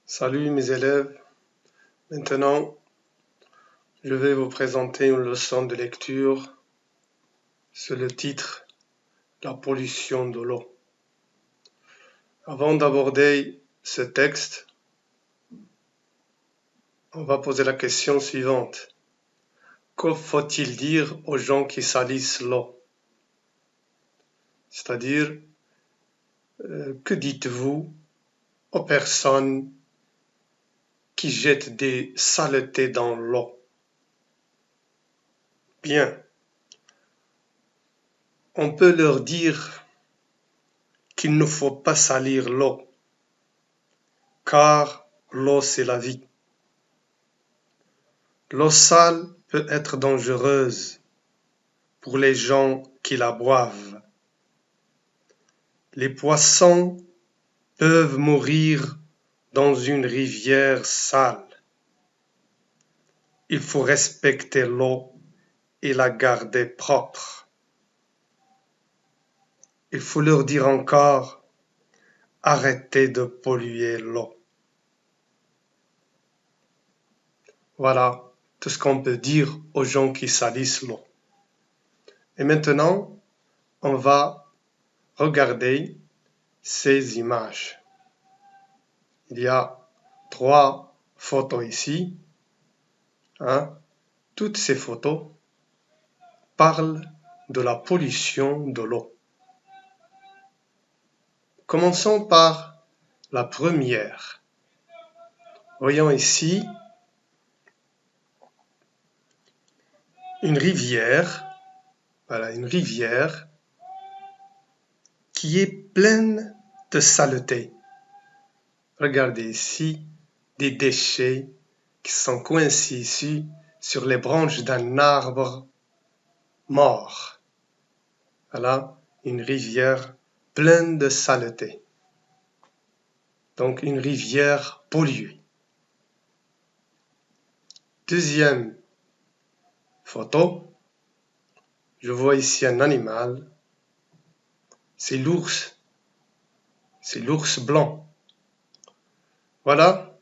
Salut mes élèves, maintenant je vais vous présenter une leçon de lecture sur le titre La pollution de l'eau. Avant d'aborder ce texte, on va poser la question suivante. Que faut-il dire aux gens qui salissent l'eau? C'est-à-dire, que dites-vous aux personnes qui jettent des saletés dans l'eau? Bien, on peut leur dire qu'il ne faut pas salir l'eau, car l'eau c'est la vie. L'eau sale peut être dangereuse pour les gens qui la boivent. Les poissons peuvent mourir dans une rivière sale. Il faut respecter l'eau et la garder propre. Il faut leur dire encore, arrêtez de polluer l'eau. Voilà tout ce qu'on peut dire aux gens qui salissent l'eau. Et maintenant, on va regarder ces images. Il y a 3 photos ici. Toutes ces photos parlent de la pollution de l'eau. Commençons par la première. Voyons ici une rivière. Voilà, une rivière qui est pleine de saleté. Regardez ici des déchets qui sont coincés ici sur les branches d'un arbre mort. Voilà, une rivière pleine de saleté. Donc une rivière polluée. Deuxième photo, je vois ici un animal, c'est l'ours blanc. Voilà,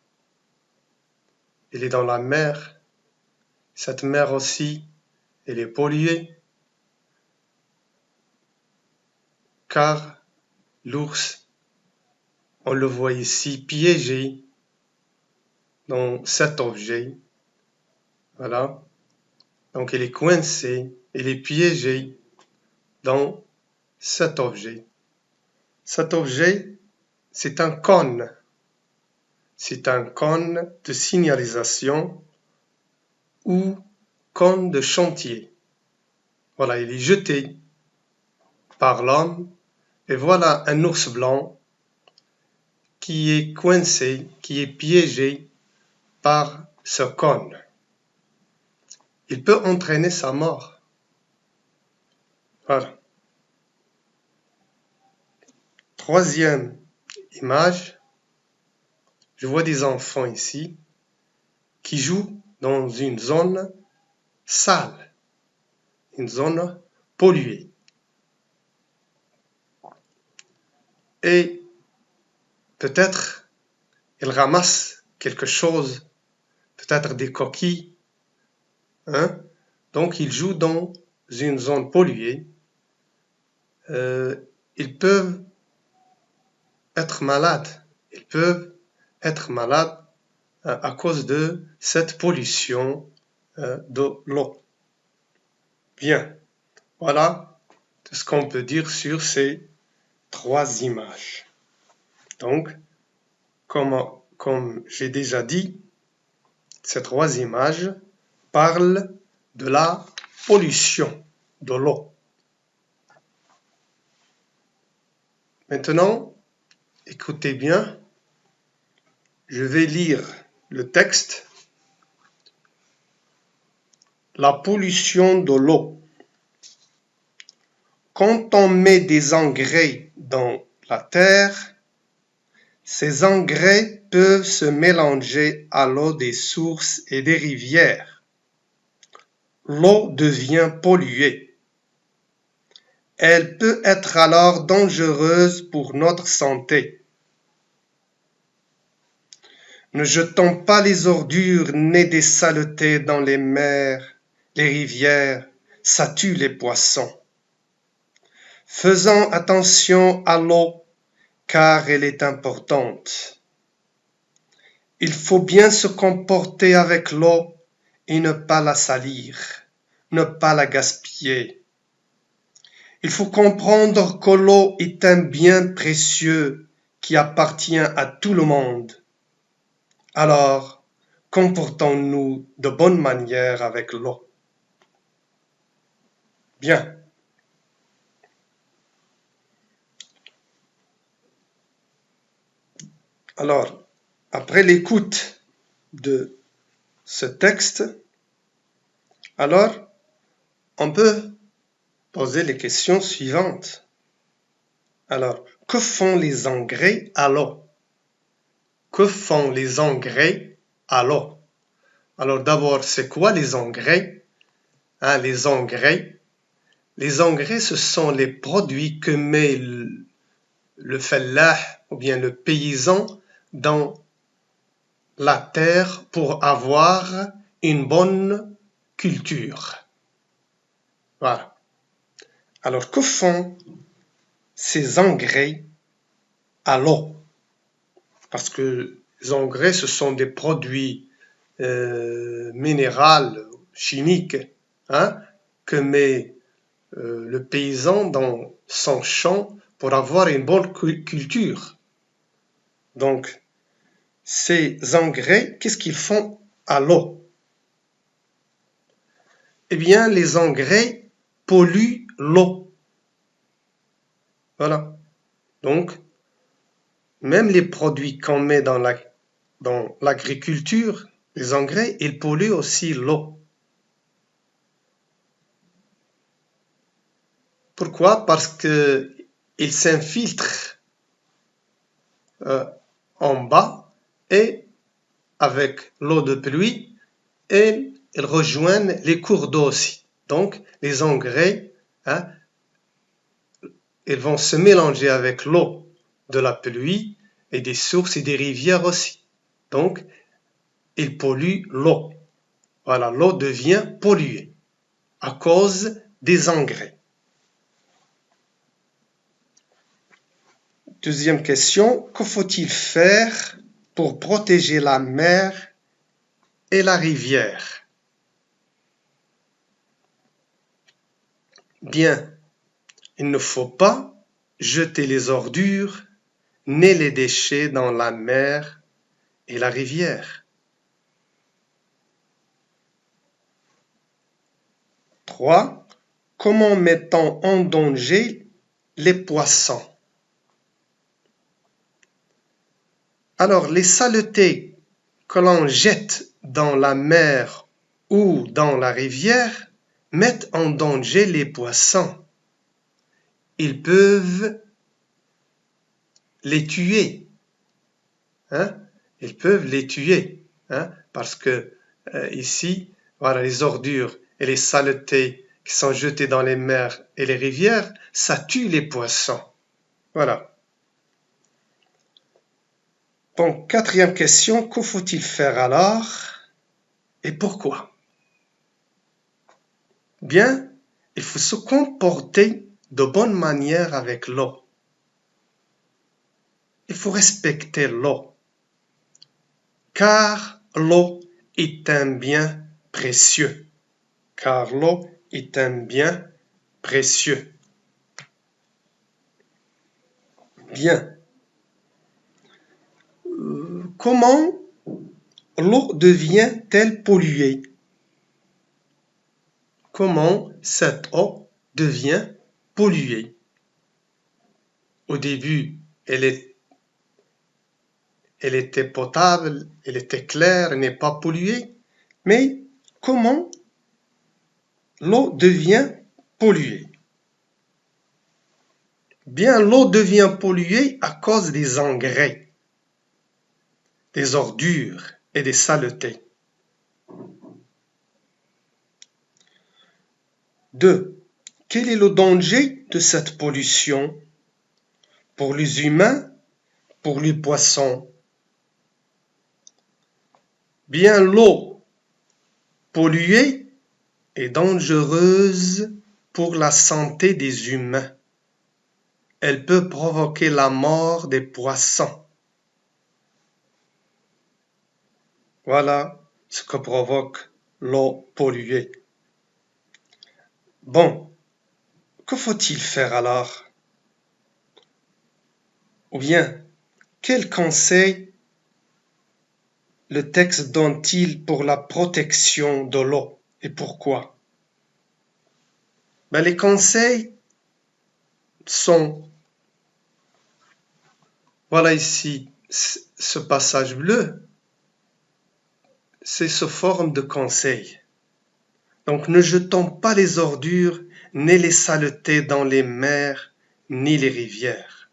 il est dans la mer. Cette mer aussi, elle est polluée, car l'ours, on le voit ici piégé dans cet objet. Voilà, donc il est coincé, il est piégé dans cet objet. Cet objet, c'est un cône. C'est un cône de signalisation ou cône de chantier. Voilà, il est jeté par l'homme et voilà un ours blanc qui est coincé, qui est piégé par ce cône. Il peut entraîner sa mort. Voilà. Troisième image, je vois des enfants ici qui jouent dans une zone sale, une zone polluée. Et peut-être ils ramassent quelque chose, peut-être des coquilles. Donc ils jouent dans une zone polluée. Ils peuvent être malades. Ils peuvent être malades à cause de cette pollution de l'eau. Bien, voilà tout ce qu'on peut dire sur ces 3 images. Donc, comme j'ai déjà dit, ces 3 images parlent de la pollution de l'eau. Maintenant, écoutez bien, je vais lire le texte. La pollution de l'eau. Quand on met des engrais dans la terre, ces engrais peuvent se mélanger à l'eau des sources et des rivières. L'eau devient polluée. Elle peut être alors dangereuse pour notre santé. Ne jetons pas les ordures nées des saletés dans les mers, les rivières, ça tue les poissons. Faisons attention à l'eau, car elle est importante. Il faut bien se comporter avec l'eau et ne pas la salir, ne pas la gaspiller. Il faut comprendre que l'eau est un bien précieux qui appartient à tout le monde. Alors, comportons-nous de bonne manière avec l'eau. Bien. Alors, après l'écoute de ce texte, alors, on peut poser les questions suivantes. Alors, que font les engrais à l'eau? Que font les engrais à l'eau? Alors d'abord, c'est quoi les engrais? Les engrais, ce sont les produits que met le fellah ou bien le paysan dans la terre pour avoir une bonne culture. Voilà. Alors, que font ces engrais à l'eau? Parce que les engrais, ce sont des produits minéraux, chimiques, que met le paysan dans son champ pour avoir une bonne culture. Donc, ces engrais, qu'est-ce qu'ils font à l'eau? Eh bien, les engrais polluent l'eau. Voilà. Donc, même les produits qu'on met dans l'agriculture, les engrais, ils polluent aussi l'eau. Pourquoi? Parce qu'ils s'infiltrent en bas et avec l'eau de pluie et ils rejoignent les cours d'eau aussi. Donc, les engrais, ils vont se mélanger avec l'eau de la pluie et des sources et des rivières aussi. Donc, ils polluent l'eau. Voilà, l'eau devient polluée à cause des engrais. Deuxième question, que faut-il faire pour protéger la mer et la rivière? Bien, il ne faut pas jeter les ordures ni les déchets dans la mer et la rivière. 3. Comment met-on en danger les poissons? Alors, les saletés que l'on jette dans la mer ou dans la rivière mettent en danger les poissons. Ils peuvent les tuer. Ils peuvent les tuer. Parce que ici, voilà, les ordures et les saletés qui sont jetées dans les mers et les rivières, ça tue les poissons. Voilà. Donc, quatrième question, que faut-il faire alors et pourquoi? Bien, il faut se comporter de bonne manière avec l'eau. Il faut respecter l'eau, car l'eau est un bien précieux. Car l'eau est un bien précieux. Bien. Comment l'eau devient-elle polluée? Comment cette eau devient polluée? Au début, elle était potable, elle était claire, elle n'est pas polluée. Mais comment l'eau devient polluée? Bien, l'eau devient polluée à cause des engrais, des ordures et des saletés. 2. Quel est le danger de cette pollution pour les humains, pour les poissons? Bien, l'eau polluée est dangereuse pour la santé des humains. Elle peut provoquer la mort des poissons. Voilà ce que provoque l'eau polluée. Bon, que faut-il faire alors? Ou bien, quel conseil le texte donne-t-il pour la protection de l'eau et pourquoi? Les conseils sont, voilà ici, ce passage bleu, c'est sous forme de conseil. Donc ne jetons pas les ordures ni les saletés dans les mers ni les rivières.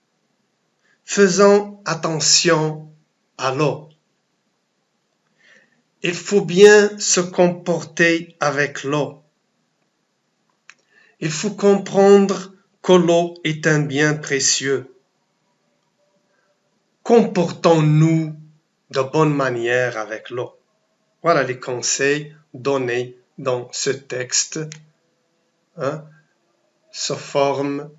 Faisons attention à l'eau. Il faut bien se comporter avec l'eau. Il faut comprendre que l'eau est un bien précieux. Comportons-nous de bonne manière avec l'eau. Voilà les conseils donnés dans ce texte, sous forme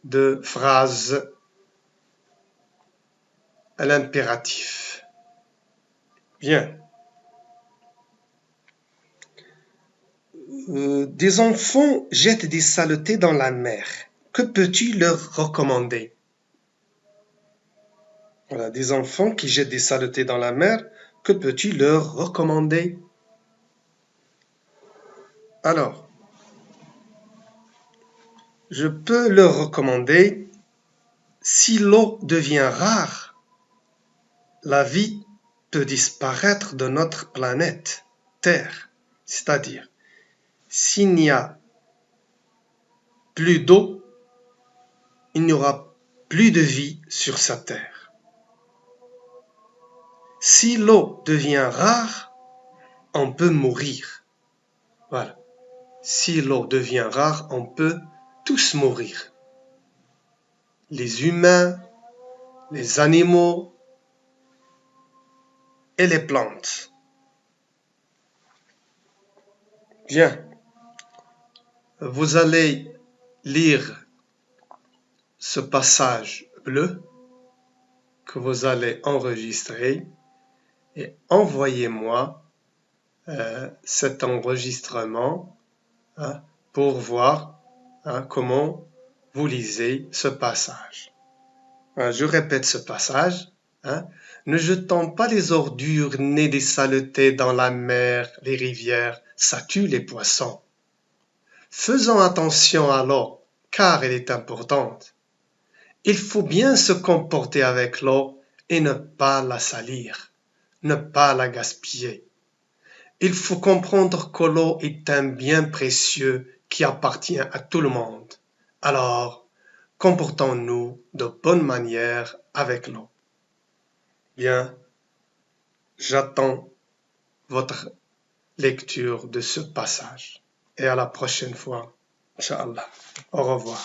de phrases à l'impératif. Bien. Des enfants jettent des saletés dans la mer. Que peux-tu leur recommander? Voilà, des enfants qui jettent des saletés dans la mer. Que peux-tu leur recommander? Alors, je peux leur recommander, si l'eau devient rare, la vie peut disparaître de notre planète Terre. C'est-à-dire, s'il n'y a plus d'eau, il n'y aura plus de vie sur sa terre. Si l'eau devient rare, on peut mourir. Voilà. Si l'eau devient rare, on peut tous mourir. Les humains, les animaux et les plantes. Bien. Vous allez lire ce passage bleu que vous allez enregistrer et envoyez-moi cet enregistrement pour voir comment vous lisez ce passage. Je répète ce passage. Ne jetons pas les ordures nées des saletés dans la mer, les rivières, ça tue les poissons. Faisons attention à l'eau, car elle est importante. Il faut bien se comporter avec l'eau et ne pas la salir, ne pas la gaspiller. Il faut comprendre que l'eau est un bien précieux qui appartient à tout le monde. Alors, comportons-nous de bonne manière avec l'eau. Bien, j'attends votre lecture de ce passage. Et à la prochaine fois, Inch'Allah. Au revoir.